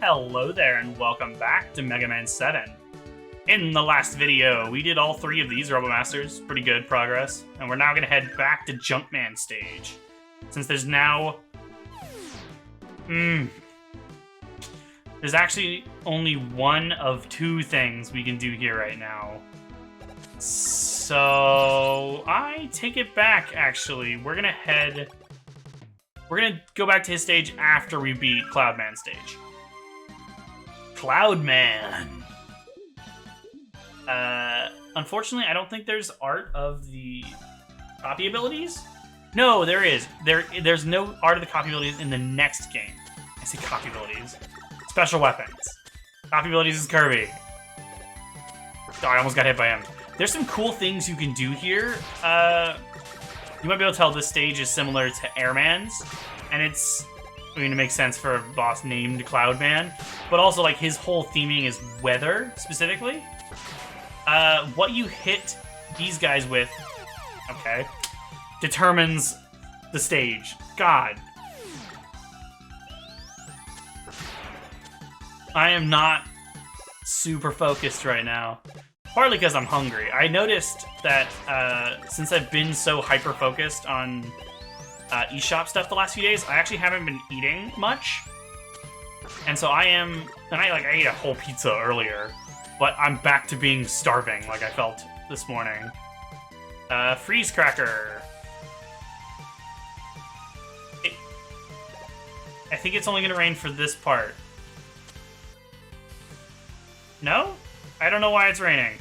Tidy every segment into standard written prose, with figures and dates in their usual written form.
Hello there and welcome back to Mega Man 7. In the last video, we did all three of these Robomasters, pretty good progress, and we're now going to head back to Junkman stage. Since there's now... There's actually only one of two things we can do here right now. So... I take it back, actually. We're going to go back to his stage after we beat Cloudman stage. Cloudman! Unfortunately, I don't think there's art of the copy abilities. No, there is. There's no art of the copy abilities in the next game. I say copy abilities. Special weapons. Copy abilities is Kirby. Oh, I almost got hit by him. There's some cool things you can do here. You might be able to tell this stage is similar to Airman's, and it's... I mean, it makes sense for a boss named Cloudman, but also, like, his whole theming is weather, specifically. What you hit these guys with, okay, determines the stage. God. I am not super focused right now. Partly because I'm hungry. I noticed that since I've been so hyper-focused on eShop stuff the last few days, I actually haven't been eating much. And so I ate a whole pizza earlier, but I'm back to being starving like I felt this morning. Freeze Cracker. I think it's only going to rain for this part. No? I don't know why it's raining.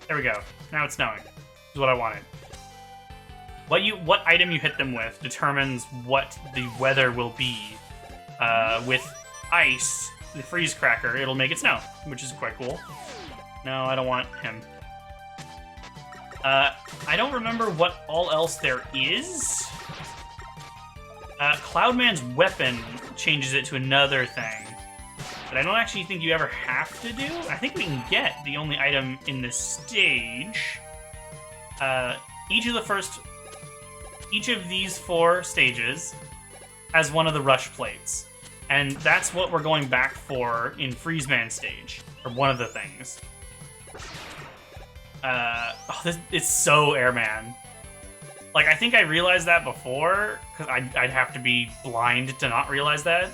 There we go. Now it's snowing. This is what I wanted. What item you hit them with determines what the weather will be. With ice, the Freeze Cracker, it'll make it snow, which is quite cool. No, I don't want him. I don't remember what all else there is. Cloudman's weapon changes it to another thing. But I don't actually think you ever have to do. I think we can get the only item in this stage. Each of these 4 stages has one of the rush plates. And that's what we're going back for in Freezeman stage. Or one of the things. It's so Airman. Like, I think I realized that before, because I'd have to be blind to not realize that,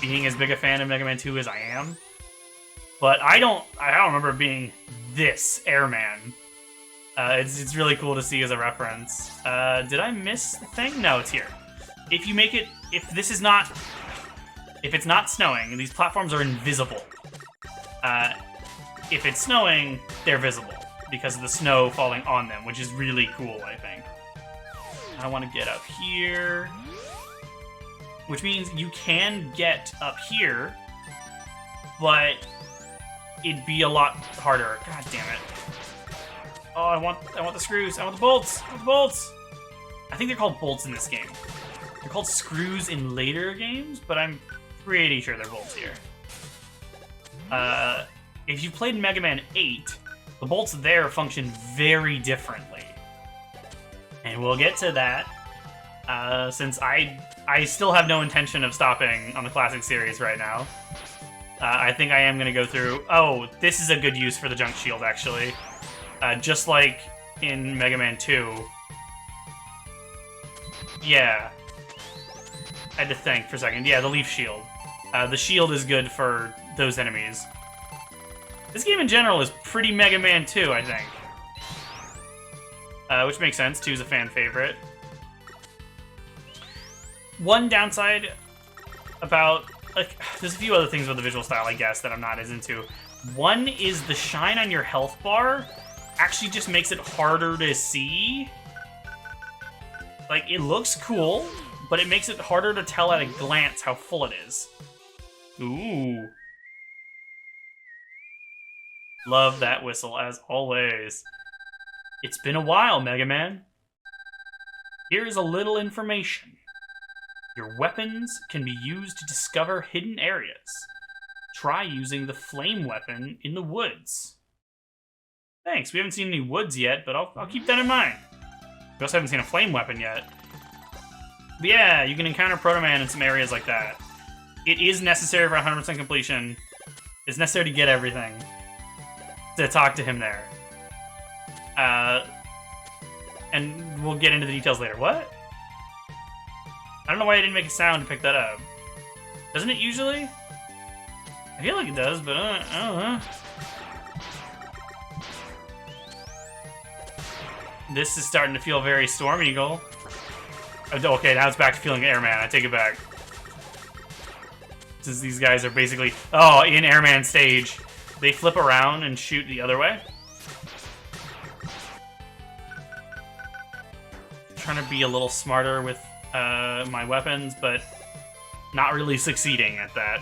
being as big a fan of Mega Man 2 as I am. But I don't remember being this Airman. It's really cool to see as a reference. Did I miss the thing? No, it's here. If it's not snowing, these platforms are invisible. If it's snowing, they're visible because of the snow falling on them, which is really cool, I think. I want to get up here, which means you can get up here, but it'd be a lot harder. God damn it. Oh, I want the screws. I want the bolts. I want the bolts. I think they're called bolts in this game. They're called screws in later games, but I'm pretty sure they're bolts here. If you played Mega Man 8, the bolts there function very differently. And we'll get to that, since I still have no intention of stopping on the Classic series right now. I think I am going to go through... Oh, this is a good use for the Junk Shield, actually. Just like in Mega Man 2. Yeah. I had to think for a second. Yeah, the Leaf Shield. The shield is good for those enemies. This game in general is pretty Mega Man 2, I think. Which makes sense. 2 is a fan favorite. One downside about... like, there's a few other things with the visual style, I guess, that I'm not as into. One is the shine on your health bar actually just makes it harder to see. Like, it looks cool, but it makes it harder to tell at a glance how full it is. Ooh. Love that whistle, as always. It's been a while, Mega Man. Here is a little information. Your weapons can be used to discover hidden areas. Try using the flame weapon in the woods. Thanks, we haven't seen any woods yet, but I'll keep that in mind. We also haven't seen a flame weapon yet. But yeah, you can encounter Proto Man in some areas like that. it is necessary for 100% completion. It's necessary to get everything. To talk to him there. And we'll get into the details later. What? I don't know why I didn't make a sound to pick that up. Doesn't it usually? I feel like it does, but I don't know. This is starting to feel very Storm Eagle. Okay, now it's back to feeling Airman. I take it back. Since these guys are basically... Oh, in Airman stage, they flip around and shoot the other way. I'm trying to be a little smarter with my weapons, but not really succeeding at that.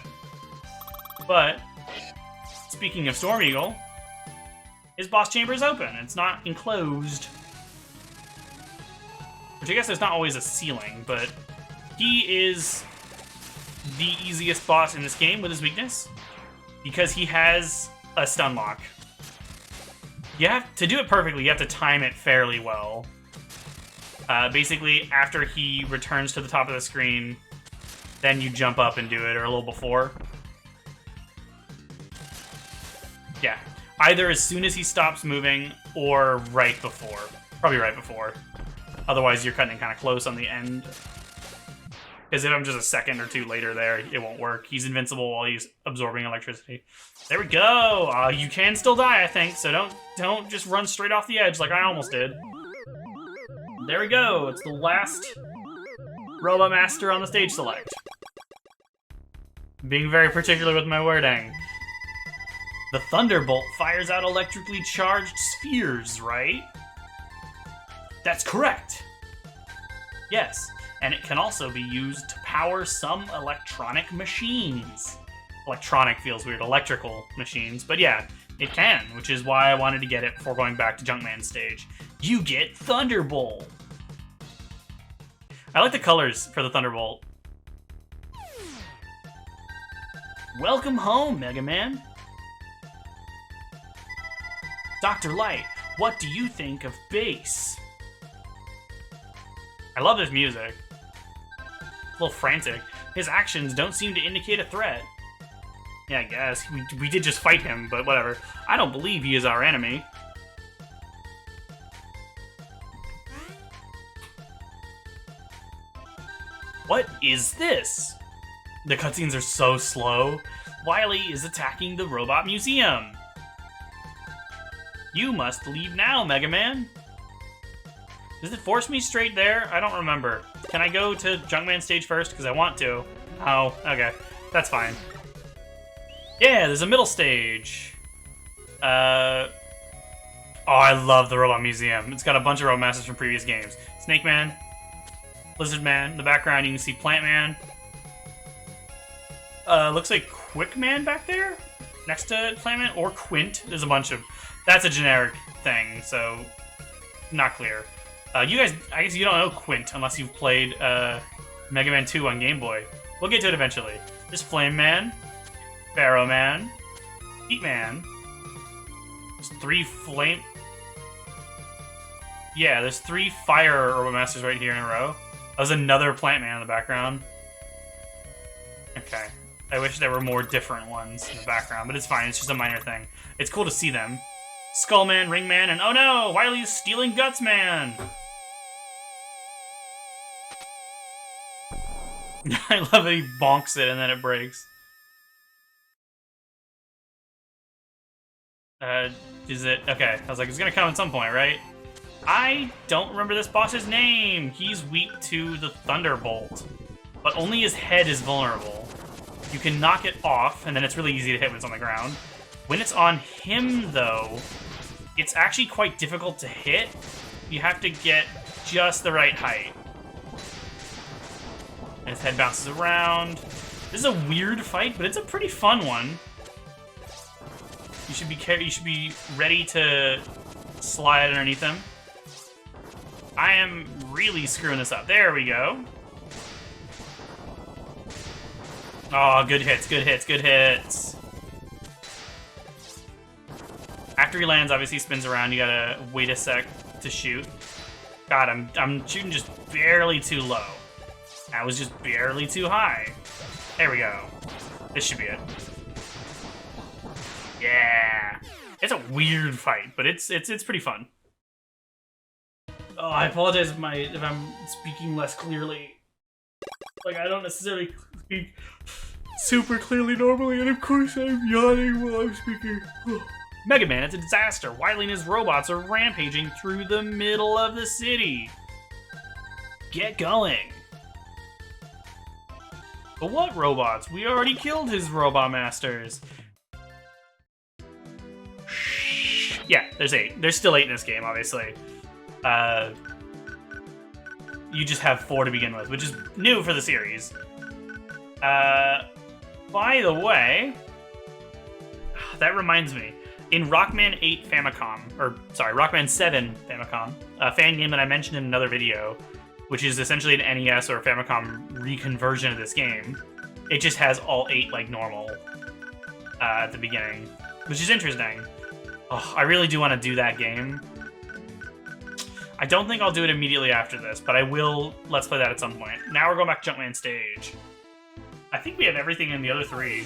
But, speaking of Storm Eagle, his boss chamber is open. It's not enclosed. Which I guess there's not always a ceiling, but he is the easiest boss in this game with his weakness because he has a stun lock. You have to do it perfectly, you have to time it fairly well. Basically, after he returns to the top of the screen, then you jump up and do it, or a little before. Yeah, either as soon as he stops moving, or right before. Probably right before. Otherwise, you're cutting it kind of close on the end. Because if I'm just a second or two later there, it won't work. He's invincible while he's absorbing electricity. There we go! You can still die, I think, so don't just run straight off the edge like I almost did. There we go! It's the last Robot Master on the stage select. Being very particular with my wording. The Thunderbolt fires out electrically charged spheres, right? That's correct! Yes, and it can also be used to power some electronic machines. Electronic feels weird, electrical machines, but yeah, it can, which is why I wanted to get it before going back to Junkman stage. You get Thunderbolt! I like the colors for the Thunderbolt. Welcome home, Mega Man! Dr. Light, what do you think of bass? I love this music. A little frantic. His actions don't seem to indicate a threat. Yeah, I guess. We did just fight him, but whatever. I don't believe he is our enemy. What is this? The cutscenes are so slow. Wily is attacking the Robot Museum. You must leave now, Mega Man. Does it force me straight there? I don't remember. Can I go to Junkman stage first? Because I want to. Oh, okay. That's fine. Yeah, there's a middle stage. Oh, I love the Robot Museum. It's got a bunch of Robot Masters from previous games. Snake Man, Lizard Man. In the background, you can see Plant Man. Looks like Quick Man back there? Next to Plant Man? Or Quint. There's a bunch of... That's a generic thing, so... Not clear. You guys, I guess you don't know Quint unless you've played Mega Man 2 on Game Boy. We'll get to it eventually. There's Flame Man, Pharaoh Man, Heat Man. There's 3 flame... Yeah, there's 3 fire Robot Masters right here in a row. There's another Plant Man in the background. Okay. I wish there were more different ones in the background, but it's fine. It's just a minor thing. It's cool to see them. Skull Man, Ring Man, and oh no! Wily's stealing Guts Man! I love that he bonks it and then it breaks. Is it? Okay, I was like, it's gonna come at some point, right? I don't remember this boss's name! He's weak to the Thunderbolt, but only his head is vulnerable. You can knock it off, and then it's really easy to hit when it's on the ground. When it's on him, though, it's actually quite difficult to hit. You have to get just the right height. And his head bounces around. This is a weird fight, but it's a pretty fun one. You should be ready to slide underneath him. I am really screwing this up. There we go. Oh, good hits, good hits, good hits. After he lands, obviously he spins around. You gotta wait a sec to shoot. God, I'm shooting just barely too low. That was just barely too high. There we go. This should be it. Yeah. It's a weird fight, but it's pretty fun. Oh, I apologize if I'm speaking less clearly. Like, I don't necessarily speak super clearly normally, and of course I'm yawning while I'm speaking. Mega Man, it's a disaster. Wily and his robots are rampaging through the middle of the city. Get going. But what robots? We already killed his robot masters. Yeah, there's 8. There's still 8 in this game, obviously. You just have 4 to begin with, which is new for the series. By the way, that reminds me. In Rockman 8 Famicom, or sorry, Rockman 7 Famicom, a fan game that I mentioned in another video, which is essentially an NES or Famicom reconversion of this game, it just has all 8 like normal at the beginning, which is interesting. Oh, I really do want to do that game. I don't think I'll do it immediately after this, but I will let's play that at some point. Now we're going back to Junkman Stage. I think we have everything in the other 3.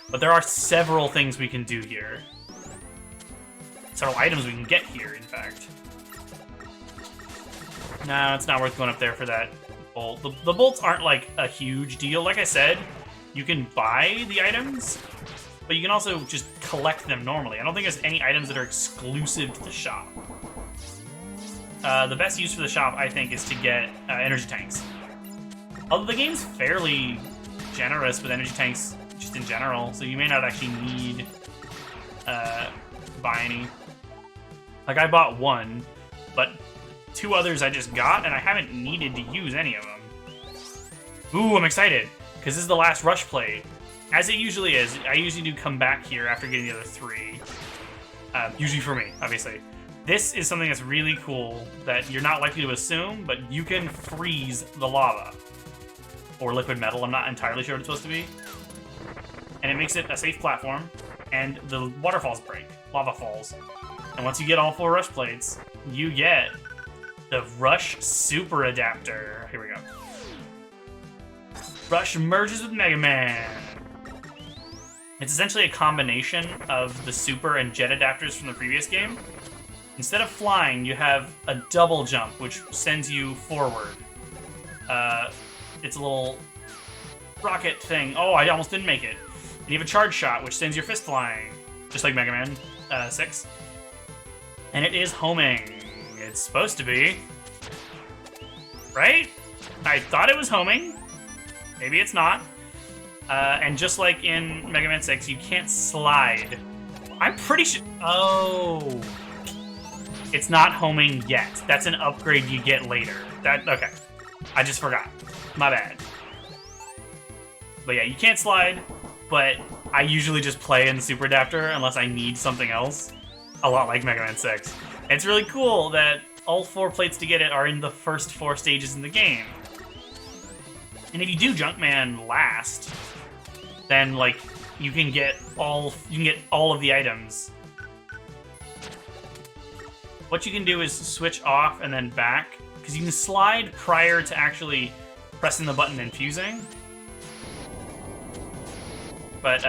But there are several things we can do here. Several items we can get here, in fact. No, it's not worth going up there for that bolt. The bolts aren't like a huge deal. Like I said, you can buy the items, but you can also just collect them normally. I don't think there's any items that are exclusive to the shop. The best use for the shop, I think, is to get energy tanks. Although the game's fairly generous with energy tanks just in general, so you may not actually need buy any. Like, I bought 1, but 2 others I just got, and I haven't needed to use any of them. Ooh, I'm excited, because this is the last rush plate. As it usually is, I usually do come back here after getting the other 3. Usually for me, obviously. This is something that's really cool that you're not likely to assume, but you can freeze the lava. Or liquid metal, I'm not entirely sure what it's supposed to be. And it makes it a safe platform, and the waterfalls break. Lava falls. And once you get all 4 rush plates, you get the Rush Super Adapter. Here we go. Rush merges with Mega Man. It's essentially a combination of the Super and Jet adapters from the previous game. Instead of flying, you have a double jump, which sends you forward. It's a little rocket thing. Oh, I almost didn't make it. And you have a charge shot, which sends your fist flying, just like Mega Man 6. And it is homing. It's supposed to be. Right? I thought it was homing. Maybe it's not. And just like in Mega Man 6, you can't slide. I'm pretty sure... Oh... It's not homing yet. That's an upgrade you get later. Okay. I just forgot. My bad. But yeah, you can't slide, but I usually just play in the Super Adapter unless I need something else. A lot like Mega Man 6. It's really cool that all 4 plates to get it are in the first 4 stages in the game. And if you do Junkman last, then like you can get all of the items. What you can do is switch off and then back, because you can slide prior to actually pressing the button and fusing. But,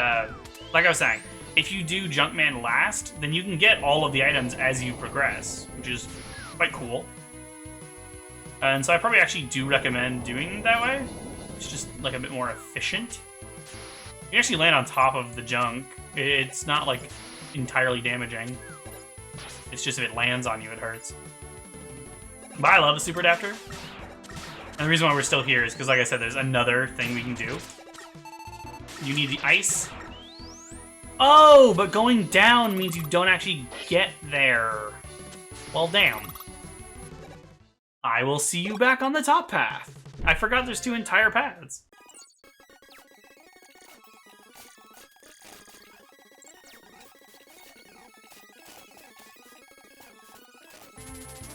like I was saying, if you do Junkman last, then you can get all of the items as you progress, which is quite cool. And so I probably actually do recommend doing it that way. It's just, like, a bit more efficient. You can actually land on top of the junk. It's not, like, entirely damaging. It's just if it lands on you, it hurts. But I love the Super Adapter. And the reason why we're still here is because, like I said, there's another thing we can do. You need the ice. Oh, but going down means you don't actually get there. Well, damn. I will see you back on the top path. I forgot there's 2 entire paths.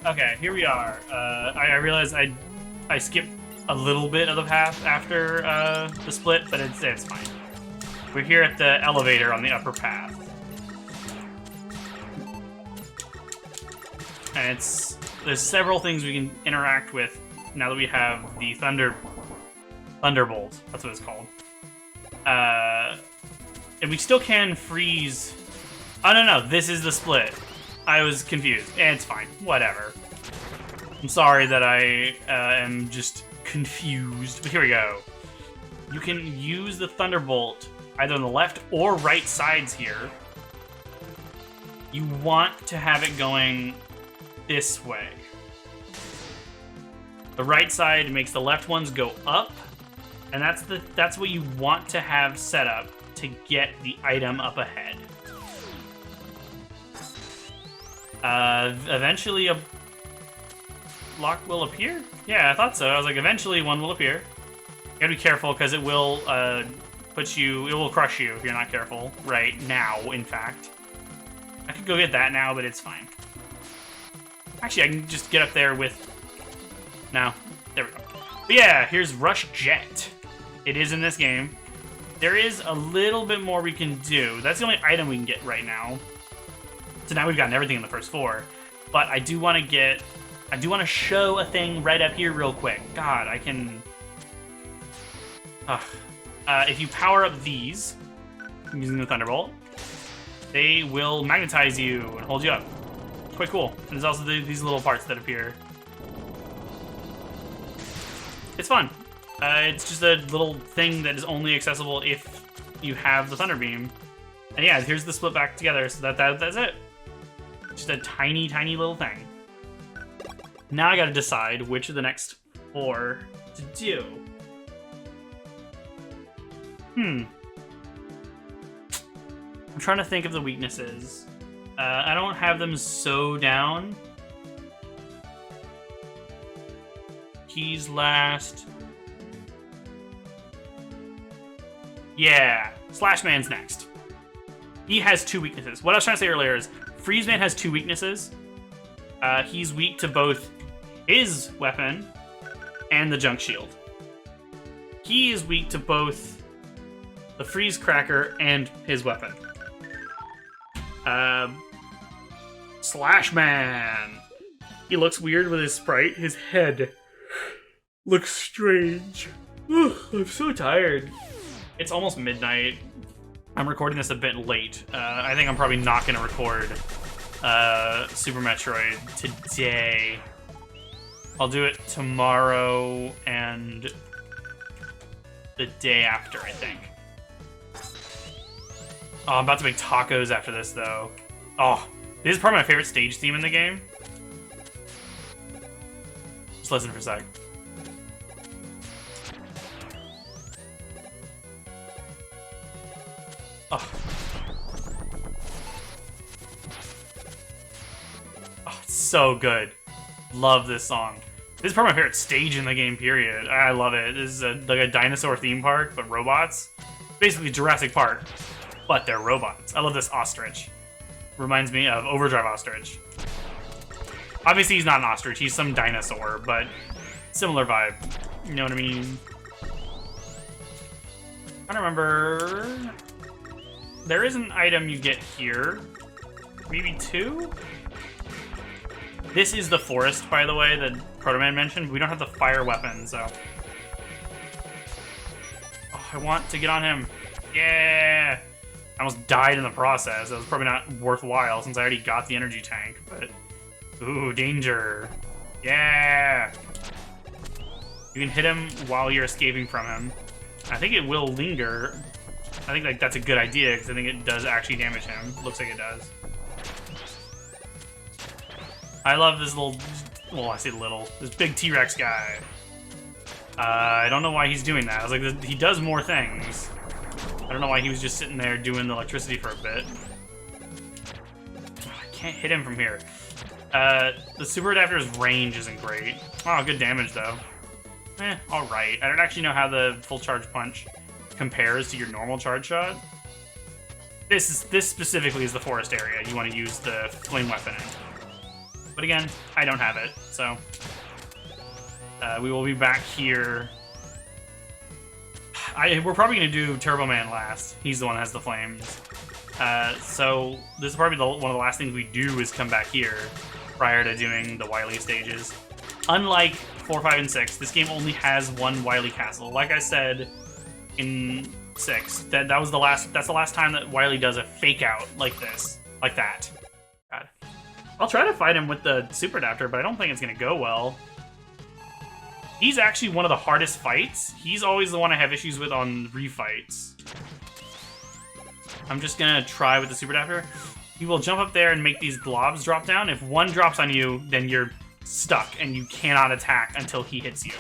Okay, here we are. I realize I skipped a little bit of the path after the split, but it's fine. We're here at the elevator on the upper path. And there's several things we can interact with now that we have the Thunder Thunderbolt. That's what it's called. And we still can freeze. Oh, no, this is the split. I was confused. It's fine. Whatever. I'm sorry that I am just confused. But here we go. You can use the Thunderbolt either on the left or right sides here. You want to have it going this way. The right side makes the left ones go up, and that's what you want to have set up to get the item up ahead. Eventually a block will appear? Yeah, I thought so. I was like, eventually one will appear. You gotta be careful, because it will it will crush you if you're not careful. Right now, in fact. I could go get that now, but it's fine. Actually, I can just get up there with... No. There we go. But yeah, here's Rush Jet. It is in this game. There is a little bit more we can do. That's the only item we can get right now. So now we've gotten everything in the first 4. But I do want to show a thing right up here real quick. God, I can... if you power up these, using the Thunderbolt, they will magnetize you and hold you up. Quite cool. And there's also these little parts that appear. It's fun. It's just a little thing that is only accessible if you have the Thunder Beam. And yeah, here's the split back together, so that's it. Just a tiny, tiny little thing. Now I gotta decide which of the next 4 to do. I'm trying to think of the weaknesses. I don't have them so down. Keys last. Yeah, Slash Man's next. He has 2 weaknesses. What I was trying to say earlier is Freeze Man has 2 weaknesses. He's weak to both his weapon and the Junk Shield. He is weak to both the Freeze Cracker and his weapon. Slash Man. He looks weird with his sprite. His head looks strange. Ugh, I'm so tired. It's almost midnight. I'm recording this a bit late. I think I'm probably not going to record Super Metroid today. I'll do it tomorrow and the day after, I think. Oh, I'm about to make tacos after this, though. Oh, this is probably my favorite stage theme in the game. Just listen for a sec. Oh. Oh, it's so good. Love this song. This is probably my favorite stage in the game, period. I love it. This is like a dinosaur theme park, but robots. Basically Jurassic Park, but they're robots. I love this ostrich. Reminds me of Overdrive Ostrich. Obviously he's not an ostrich, he's some dinosaur, but similar vibe. You know what I mean? I don't remember... There is an item you get here. Maybe 2? This is the forest, by the way, that Proto Man mentioned. We don't have the fire weapon, so... Oh, I want to get on him. Yeah! I almost died in the process. That was probably not worthwhile since I already got the energy tank, but... Ooh, danger. Yeah! You can hit him while you're escaping from him. I think it will linger. I think like that's a good idea, because I think it does actually damage him. Looks like it does. I love this little... Well, I say little. This big T-Rex guy. I don't know why he's doing that. I was like, he does more things. I don't know why he was just sitting there doing the electricity for a bit. I can't hit him from here. The Super Adapter's range isn't great. Oh, good damage, though. Alright. I don't actually know how the full charge punch compares to your normal charge shot. This specifically is the forest area you want to use the flame weapon in. But again, I don't have it, so... we will be back here. We're probably going to do Turbo Man last. He's the one that has the flames. So this is probably one of the last things we do is come back here prior to doing the Wily stages. unlike 4, 5, and 6, this game only has one Wily Castle. Like I said in 6, that's the last time that Wily does a fake out like this. Like that. God. I'll try to fight him with the Super Adapter, but I don't think it's gonna go well. He's actually one of the hardest fights. He's always the one I have issues with on refights. I'm just gonna try with the Super Adapter. You will jump up there and make these blobs drop down. If one drops on you, then you're stuck and you cannot attack until he hits you.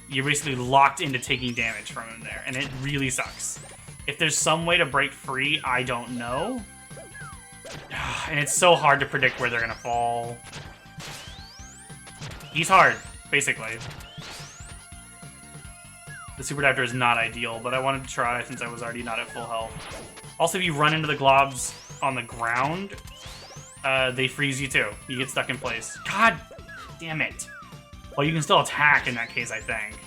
You're basically locked into taking damage from him there, and it really sucks. If there's some way to break free, I don't know. And it's so hard to predict where they're gonna fall. He's hard, basically. The Super Adapter is not ideal, but I wanted to try since I was already not at full health. Also, if you run into the globs on the ground, they freeze you too. You get stuck in place. God damn it. Well, you can still attack in that case, I think.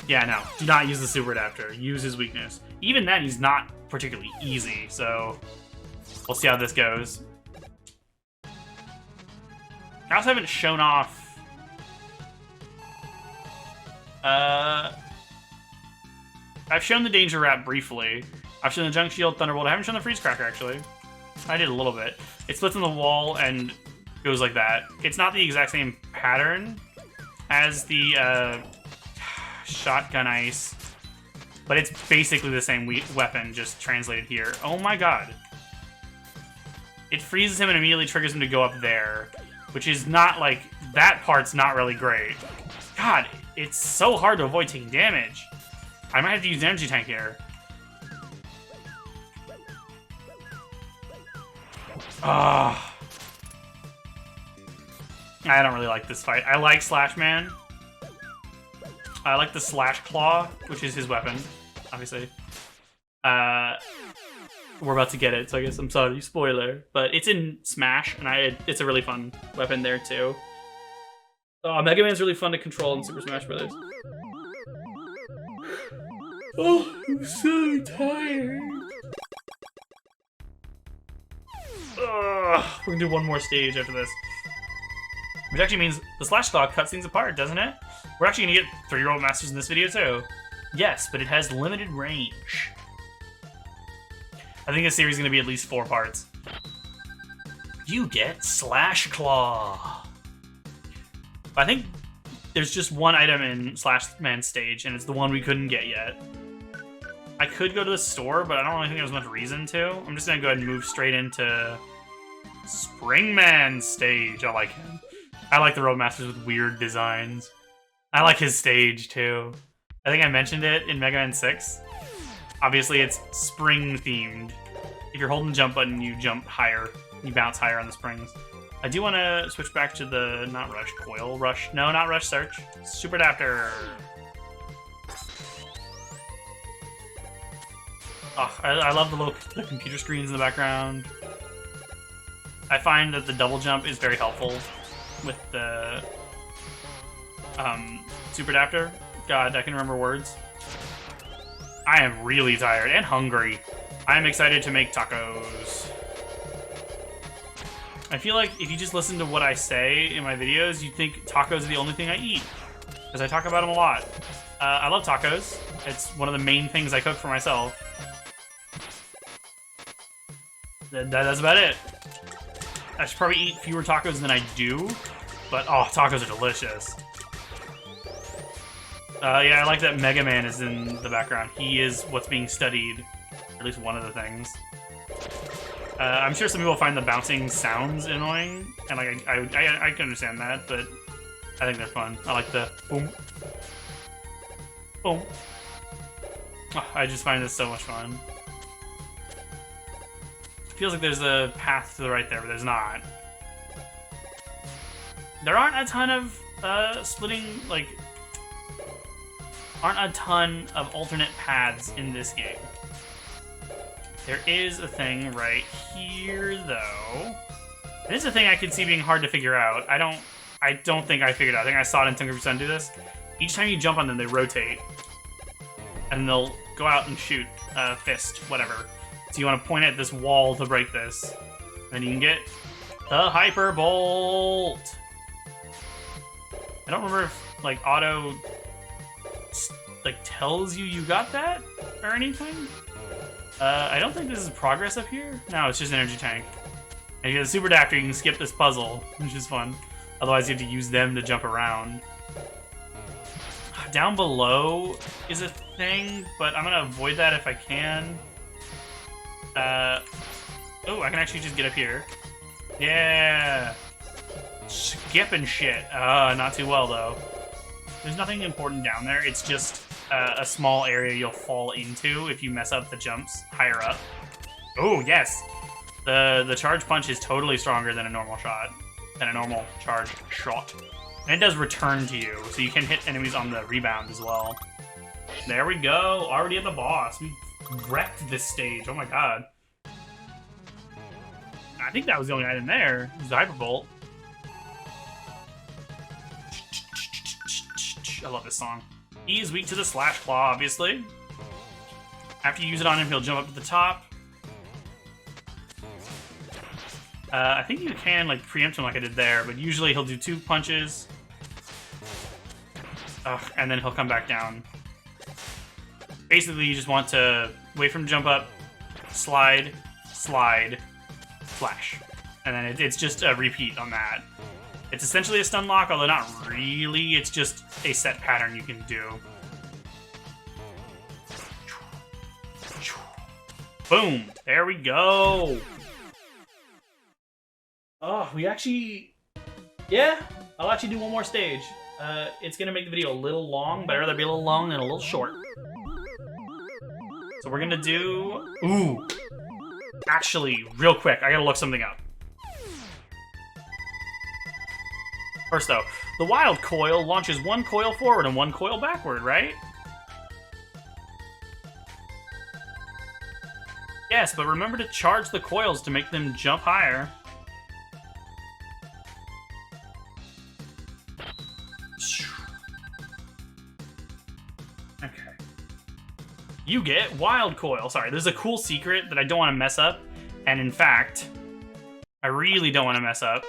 Yeah, no. Do not use the Super Adapter. Use his weakness. Even then, he's not particularly easy, so we'll see how this goes. I also haven't shown off... I've shown the Danger Wrap briefly. I've shown the Junk Shield, Thunderbolt. I haven't shown the Freeze Cracker, actually. I did a little bit. It splits in the wall and goes like that. It's not the exact same pattern as the Shotgun Ice, but it's basically the same weapon, just translated here. Oh my god. It freezes him and immediately triggers him to go up there, which is not, like, that part's not really great. God, it's so hard to avoid taking damage. I might have to use an energy tank here. Ah. I don't really like this fight. I like Slash Man. I like the Slash Claw, which is his weapon, obviously. We're about to get it, so I guess I'm sorry, spoiler. But it's in Smash, and it's a really fun weapon there, too. Oh, Mega Man's really fun to control in Super Smash Bros. Oh, I'm so tired. Ugh, we're gonna do one more stage after this. Which actually means the Slash Claw cuts things apart, doesn't it? We're actually gonna get 3 Robot Masters in this video, too. Yes, but it has limited range. I think this series is gonna be at least 4 parts. You get Slash Claw. I think there's just one item in Slash Man stage, and it's the one we couldn't get yet. I could go to the store, but I don't really think there's much reason to. I'm just gonna go ahead and move straight into Springman stage. I like him. I like the Roadmasters with weird designs. I like his stage, too. I think I mentioned it in Mega Man 6. Obviously, it's spring-themed. If you're holding the jump button, you jump higher. You bounce higher on the springs. I do want to switch back to the, not Rush, Coil Rush. No, not Rush Search. Super Adapter. Oh, I love the computer screens in the background. I find that the double jump is very helpful with the Super Adapter. God, I can remember words. I am really tired and hungry. I am excited to make tacos. I feel like if you just listen to what I say in my videos, you'd think tacos are the only thing I eat, because I talk about them a lot. I love tacos. It's one of the main things I cook for myself. That's about it. I should probably eat fewer tacos than I do, but oh, tacos are delicious. Yeah, I like that Mega Man is in the background. He is what's being studied, or at least one of the things. I'm sure some people find the bouncing sounds annoying, and like I can understand that, but I think they're fun. I like the boom, boom. Oh, I just find this so much fun. Feels like there's a path to the right there, but there's not. There aren't a ton of aren't a ton of alternate paths in this game. There is a thing right here, though. It is a thing I could see being hard to figure out. I don't think I figured it out. I think I saw it in Tengu Sun do this. Each time you jump on them, they rotate. And they'll go out and shoot fist, whatever. So you want to point at this wall to break this. Then you can get the Hyper Bolt. I don't remember if, like, auto, like, tells you got that or anything. I don't think this is progress up here. No, it's just energy tank. And you get a super adapter, you can skip this puzzle, which is fun. Otherwise, you have to use them to jump around. Down below is a thing, but I'm gonna avoid that if I can. Oh, I can actually just get up here. Yeah! Skipping shit. Not too well, though. There's nothing important down there. It's just a small area you'll fall into if you mess up the jumps higher up. Oh, yes! The charge punch is totally stronger than a normal shot. Than a normal charge shot. And it does return to you, so you can hit enemies on the rebound as well. There we go! Already at the boss. We wrecked this stage. Oh my god. I think that was the only item there. It was the Hyper Bolt. I love this song. He is weak to the Slash Claw, obviously. After you use it on him, he'll jump up to the top. I think you can like preempt him like I did there, but usually he'll do 2 punches. And then he'll come back down. Basically, you just want to wait for him to jump up, slide, slide, flash. And then it's just a repeat on that. It's essentially a stun lock, although not really. It's just a set pattern you can do. Boom! There we go! Oh, we actually... Yeah, I'll actually do one more stage. It's gonna make the video a little long, but I'd rather be a little long than a little short. So we're gonna do... Ooh! Actually, real quick, I gotta look something up. First though, the Wild Coil launches 1 coil forward and 1 coil backward, right? Yes, but remember to charge the coils to make them jump higher. Okay. You get Wild Coil. Sorry, there's a cool secret that I don't want to mess up. And in fact, I really don't want to mess up.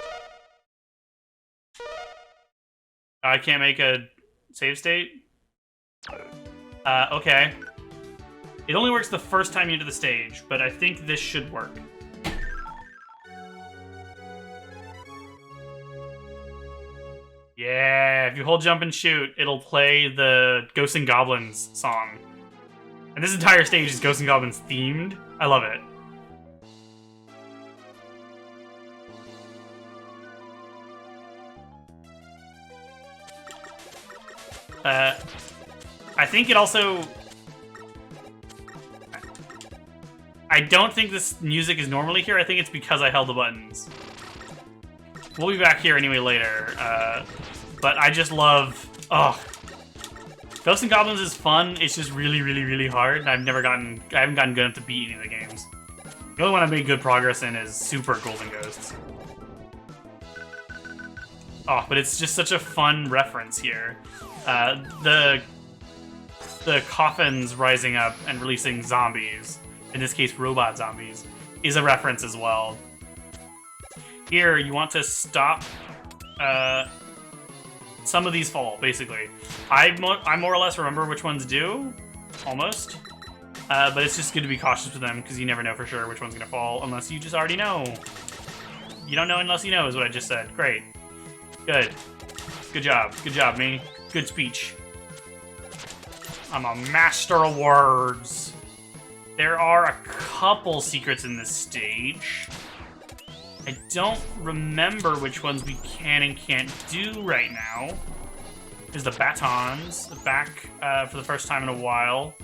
I can't make a save state? Okay. It only works the first time you enter the stage, but I think this should work. Yeah, if you hold jump and shoot, it'll play the Ghosts and Goblins song. And this entire stage is Ghosts and Goblins themed. I love it. I think it also... I don't think this music is normally here. I think it's because I held the buttons. We'll be back here anyway later. But I just love... Oh. Ghosts and Goblins is fun. It's just really, really, really hard. I haven't gotten good enough to beat any of the games. The only one I've made good progress in is Super Golden Ghosts. Oh, but it's just such a fun reference here. The coffins rising up and releasing zombies, in this case robot zombies, is a reference as well. Here, you want to stop some of these fall, basically. I more or less remember which ones do, almost. But it's just good to be cautious with them, because you never know for sure which one's going to fall, unless you just already know. You don't know unless you know, is what I just said. Great. Good. Good job. Good job, me. Good speech. I'm a master of words. There are a couple secrets in this stage. I don't remember which ones we can and can't do right now. There's the batons, back for the first time in a while.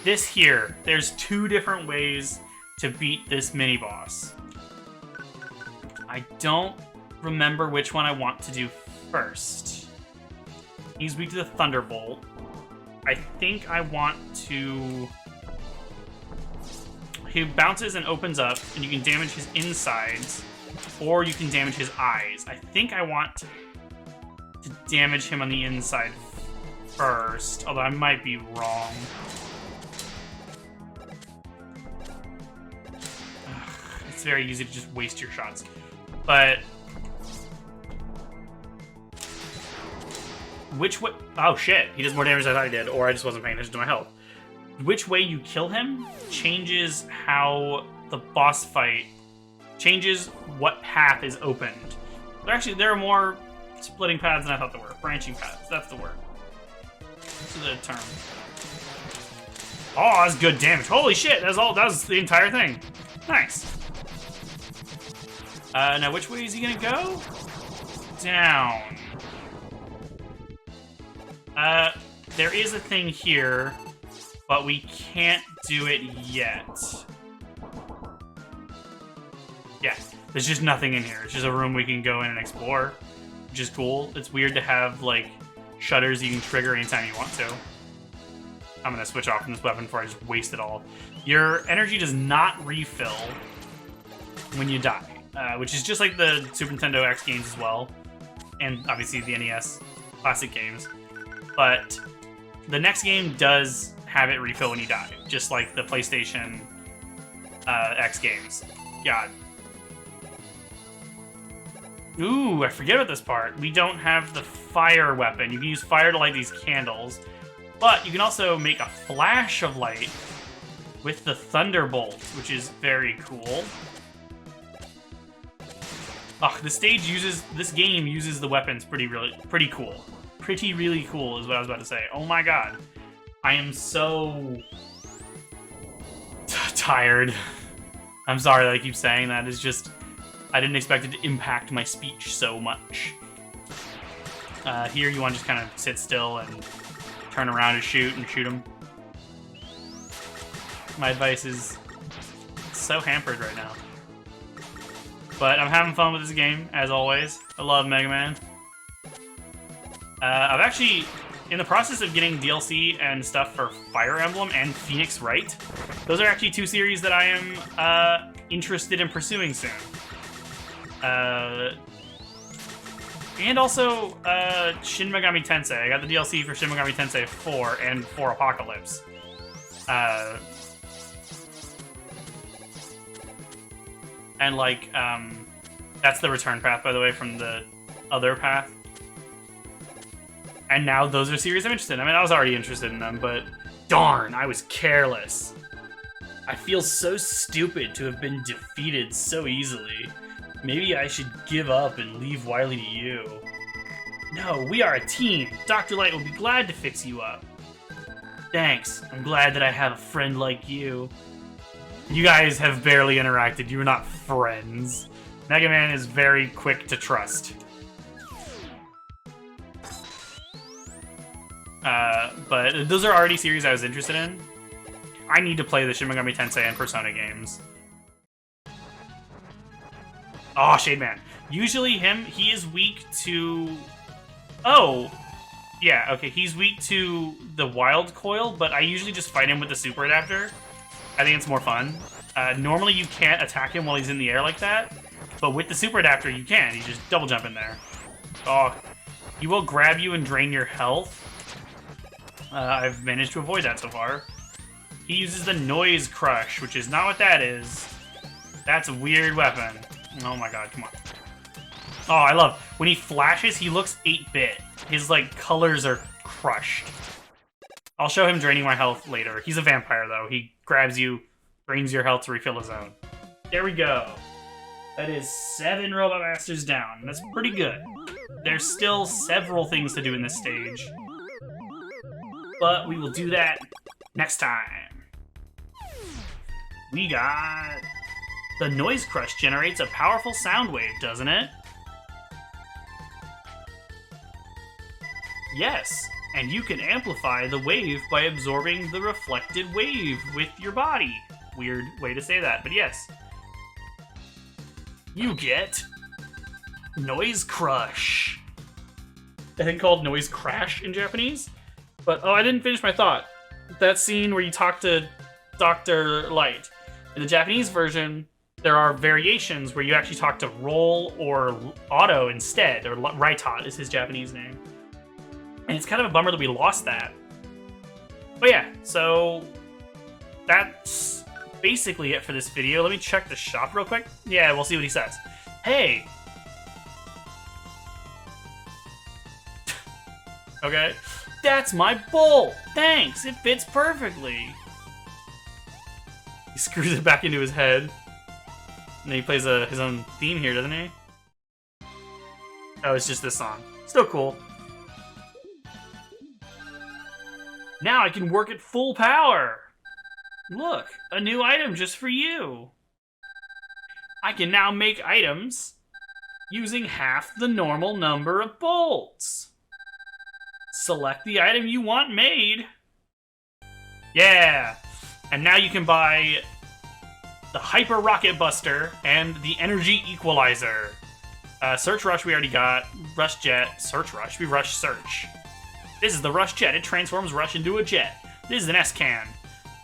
This here, there's 2 different ways to beat this mini-boss. I don't remember which one I want to do first. He's weak to the Thunderbolt. I think I want to... He bounces and opens up, and you can damage his insides, or you can damage his eyes. I think I want to damage him on the inside first, although I might be wrong. It's very easy to just waste your shots. But... which way... Oh, shit. He does more damage than I thought he did, or I just wasn't paying attention to my health. Which way you kill him changes how the boss fight... changes what path is opened. But actually, there are more splitting paths than I thought there were. Branching paths. That's the word. That's the term. Oh, that's good damage. Holy shit, that was the entire thing. Nice. Now which way is he gonna go? Down. There is a thing here, but we can't do it yet. Yeah, there's just nothing in here. It's just a room we can go in and explore, which is cool. It's weird to have, like, shutters you can trigger anytime you want to. I'm gonna switch off from this weapon before I just waste it all. Your energy does not refill when you die, which is just like the Super Nintendo X games as well, and obviously the NES classic games. But the next game does have it refill when you die, just like the PlayStation X games. God. Ooh, I forget about this part. We don't have the fire weapon. You can use fire to light these candles. But you can also make a flash of light with the Thunderbolt, which is very cool. Oh, this game uses the weapons pretty cool. Really cool is what I was about to say. Oh my god. I am so tired. I'm sorry that I keep saying that. It's just, I didn't expect it to impact my speech so much. Here you want to just kind of sit still and turn around and shoot them. My advice is so hampered right now. But I'm having fun with this game, as always. I love Mega Man. I've actually, in the process of getting DLC and stuff for Fire Emblem and Phoenix Wright, those are actually two series that I am interested in pursuing soon. And also, Shin Megami Tensei. I got the DLC for Shin Megami Tensei 4 and 4 Apocalypse. And, like, that's the return path, by the way, from the other path. And now those are series I'm interested in. I mean, I was already interested in them, but darn, I was careless. I feel so stupid to have been defeated so easily. Maybe I should give up and leave Wily to you. No, we are a team. Dr. Light will be glad to fix you up. Thanks. I'm glad that I have a friend like you. You guys have barely interacted. You're not friends. Mega Man is very quick to trust. But those are already series I was interested in. I need to play the Shin Megami Tensei and Persona games. Oh, Shade Man. Usually he is weak to... Oh! Yeah, okay, he's weak to the Wild Coil, but I usually just fight him with the Super Adapter. I think it's more fun. Normally you can't attack him while he's in the air like that, but with the Super Adapter you can. You just double jump in there. Oh, he will grab you and drain your health. I've managed to avoid that so far. He uses the Noise Crush, which is not what that is. That's a weird weapon. Oh my god, come on. Oh, I love... When he flashes, he looks 8-bit. His, like, colors are crushed. I'll show him draining my health later. He's a vampire, though. He grabs you, drains your health to refill his own. There we go. That is 7 Robot Masters down. That's pretty good. There's still several things to do in this stage. But we will do that next time. We got... The Noise Crush generates a powerful sound wave, doesn't it? Yes, and you can amplify the wave by absorbing the reflected wave with your body. Weird way to say that, but yes. You get... Noise Crush. I think called Noise Crash in Japanese. But, oh, I didn't finish my thought. That scene where you talk to Dr. Light. In the Japanese version, there are variations where you actually talk to Roll or Otto instead, or Raitot is his Japanese name. And it's kind of a bummer that we lost that. But yeah, so that's basically it for this video. Let me check the shop real quick. Yeah, we'll see what he says. Hey! Okay? That's my bolt! Thanks! It fits perfectly! He screws it back into his head. And then he plays his own theme here, doesn't he? Oh, it's just this song. Still cool. Now I can work at full power! Look, a new item just for you! I can now make items using half the normal number of bolts. Select the item you want made. Yeah! And now you can buy the Hyper Rocket Buster and the Energy Equalizer. Search Rush we already got. Rush Jet. Search Rush. We Rush Search. This is the Rush Jet. It transforms Rush into a jet. This is an S-Can.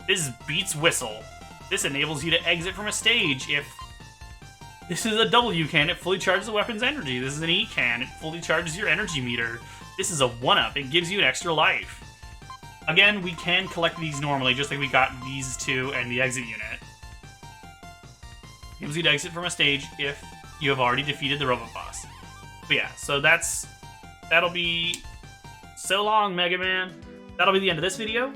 This is Beats Whistle. This enables you to exit from a stage if... This is a W-Can. It fully charges the weapon's energy. This is an E-Can. It fully charges your energy meter. This is a 1-up. It gives you an extra life. Again, we can collect these normally, just like we got these two and the exit unit. It gives you to exit from a stage if you have already defeated the robot boss. But yeah, so that'll be so long, Mega Man. That'll be the end of this video.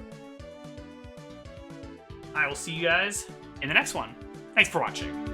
I will see you guys in the next one. Thanks for watching.